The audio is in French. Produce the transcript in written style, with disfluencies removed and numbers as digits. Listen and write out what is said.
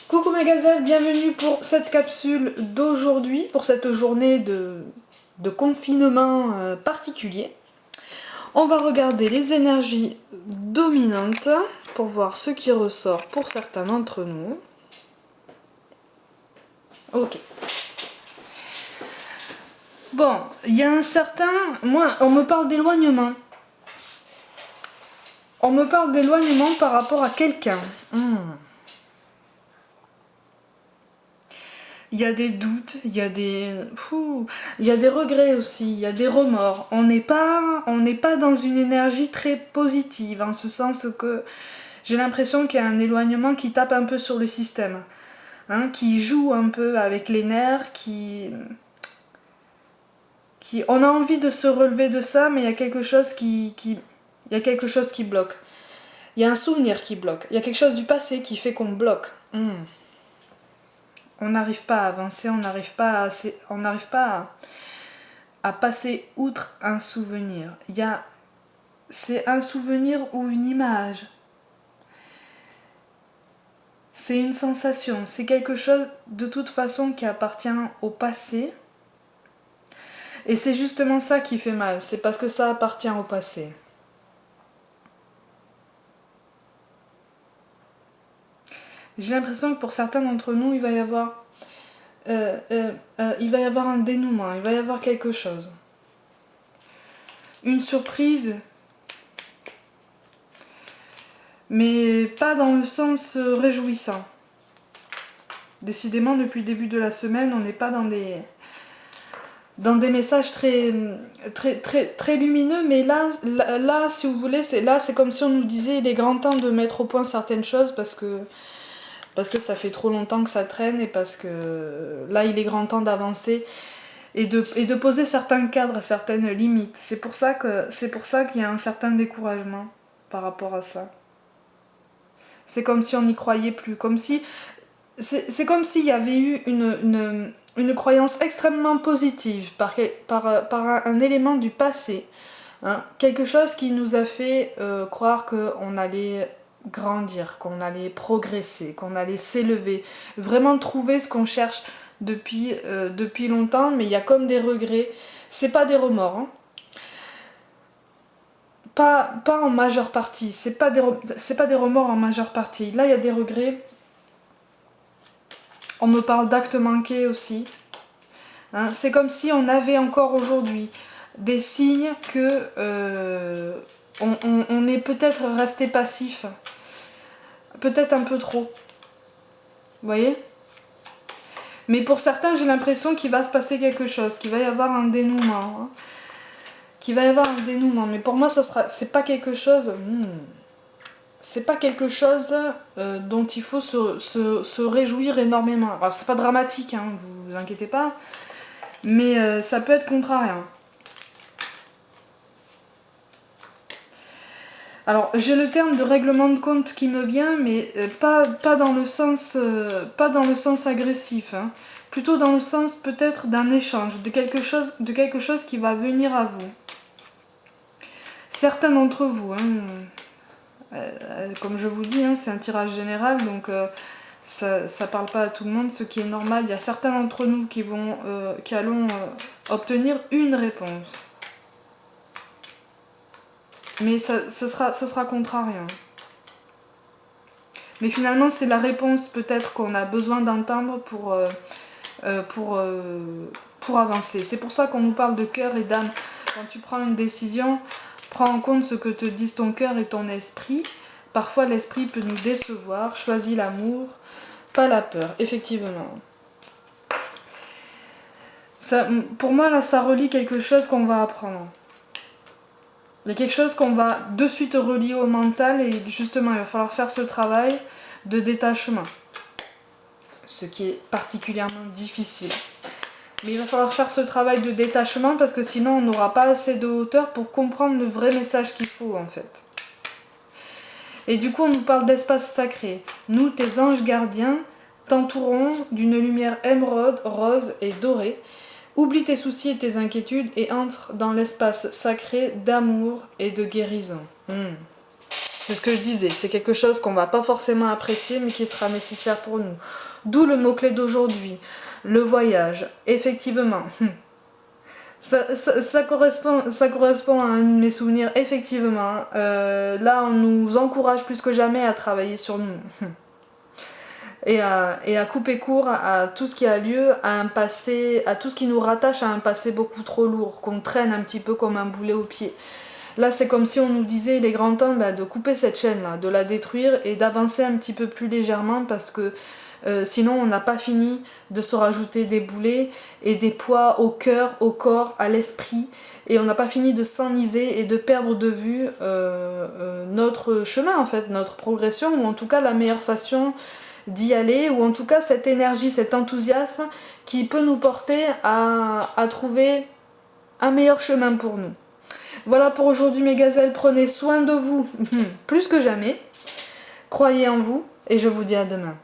Coucou mes gazelles, bienvenue pour cette capsule d'aujourd'hui, pour cette journée de confinement particulier. On va regarder les énergies dominantes pour voir ce qui ressort pour certains d'entre nous. Ok. Bon, il y a un certain... Moi, on me parle d'éloignement. On me parle d'éloignement par rapport à quelqu'un. Il y a des doutes, il y a des regrets aussi, il y a des remords. On n'est pas dans une énergie très positive, en ce sens que j'ai l'impression qu'il y a un éloignement qui tape un peu sur le système, hein, qui joue un peu avec les nerfs, on a envie de se relever de ça, mais il y a quelque chose il y a quelque chose qui bloque. Il y a un souvenir qui bloque. Il y a quelque chose du passé qui fait qu'on bloque. On n'arrive pas à avancer, on n'arrive pas à passer outre un souvenir. C'est un souvenir ou une image. C'est une sensation, c'est quelque chose de toute façon qui appartient au passé. Et c'est justement ça qui fait mal, c'est parce que ça appartient au passé. J'ai l'impression que pour certains d'entre nous, il va y avoir un dénouement, il va y avoir quelque chose. Une surprise, mais pas dans le sens réjouissant. Décidément, depuis le début de la semaine, on n'est pas dans des messages très lumineux, mais là, si vous voulez, c'est comme si on nous disait il est grand temps de mettre au point certaines choses parce que ça fait trop longtemps que ça traîne et parce que là, il est grand temps d'avancer et de poser certains cadres, certaines limites. C'est pour ça qu'il y a un certain découragement par rapport à ça. C'est comme si on n'y croyait plus, c'est comme s'il y avait eu une croyance extrêmement positive par un élément du passé, hein, quelque chose qui nous a fait croire qu'on allait grandir, qu'on allait progresser, qu'on allait s'élever, vraiment trouver ce qu'on cherche depuis longtemps, mais il y a comme des regrets. C'est pas des remords, hein. Pas en majeure partie, c'est pas des remords en majeure partie. Là, il y a des regrets. On me parle d'actes manqués aussi. Hein, c'est comme si on avait encore aujourd'hui des signes que on est peut-être resté passif. Peut-être un peu trop. Vous voyez ? Mais pour certains, j'ai l'impression qu'il va se passer quelque chose, qu'il va y avoir un dénouement. Hein, Mais pour moi, c'est pas quelque chose... c'est pas quelque chose dont il faut se réjouir énormément. Alors c'est pas dramatique, hein, vous inquiétez pas, mais ça peut être contrariant. Alors j'ai le terme de règlement de compte qui me vient, mais pas dans le sens agressif, hein. Plutôt dans le sens peut-être d'un échange, de quelque chose qui va venir à vous. Certains d'entre vous, hein, comme je vous dis, hein, c'est un tirage général, donc ça parle pas à tout le monde, ce qui est normal. Il y a certains d'entre nous qui allons obtenir une réponse. Mais ce sera contrariant. Mais finalement, c'est la réponse peut-être qu'on a besoin d'entendre pour avancer. C'est pour ça qu'on nous parle de cœur et d'âme. Quand tu prends une décision, prends en compte ce que te disent ton cœur et ton esprit. Parfois, l'esprit peut nous décevoir. Choisis l'amour, pas la peur, effectivement. Ça, pour moi, là, ça relie quelque chose qu'on va apprendre. Il y a quelque chose qu'on va de suite relier au mental et justement, il va falloir faire ce travail de détachement. Ce qui est particulièrement difficile. Mais il va falloir faire ce travail de détachement parce que sinon, on n'aura pas assez de hauteur pour comprendre le vrai message qu'il faut, en fait. Et du coup, on nous parle d'espace sacré. Nous, tes anges gardiens, t'entourons d'une lumière émeraude, rose et dorée. Oublie tes soucis et tes inquiétudes et entre dans l'espace sacré d'amour et de guérison. C'est ce que je disais, c'est quelque chose qu'on va pas forcément apprécier mais qui sera nécessaire pour nous. D'où le mot-clé d'aujourd'hui, le voyage. Effectivement, ça correspond à un de mes souvenirs, effectivement. Là, on nous encourage plus que jamais à travailler sur nous. Et à couper court à tout ce qui a lieu, à un passé, à tout ce qui nous rattache à un passé beaucoup trop lourd, qu'on traîne un petit peu comme un boulet au pied. Là, c'est comme si on nous disait, il est grand temps de couper cette chaîne-là, de la détruire et d'avancer un petit peu plus légèrement parce que sinon on n'a pas fini de se rajouter des boulets et des poids au cœur, au corps, à l'esprit, et on n'a pas fini de s'enliser et de perdre de vue notre chemin en fait, notre progression, ou en tout cas la meilleure façon d'y aller, ou en tout cas cette énergie, cet enthousiasme qui peut nous porter à trouver un meilleur chemin pour nous. Voilà pour aujourd'hui mes gazelles, prenez soin de vous plus que jamais, croyez en vous et je vous dis à demain.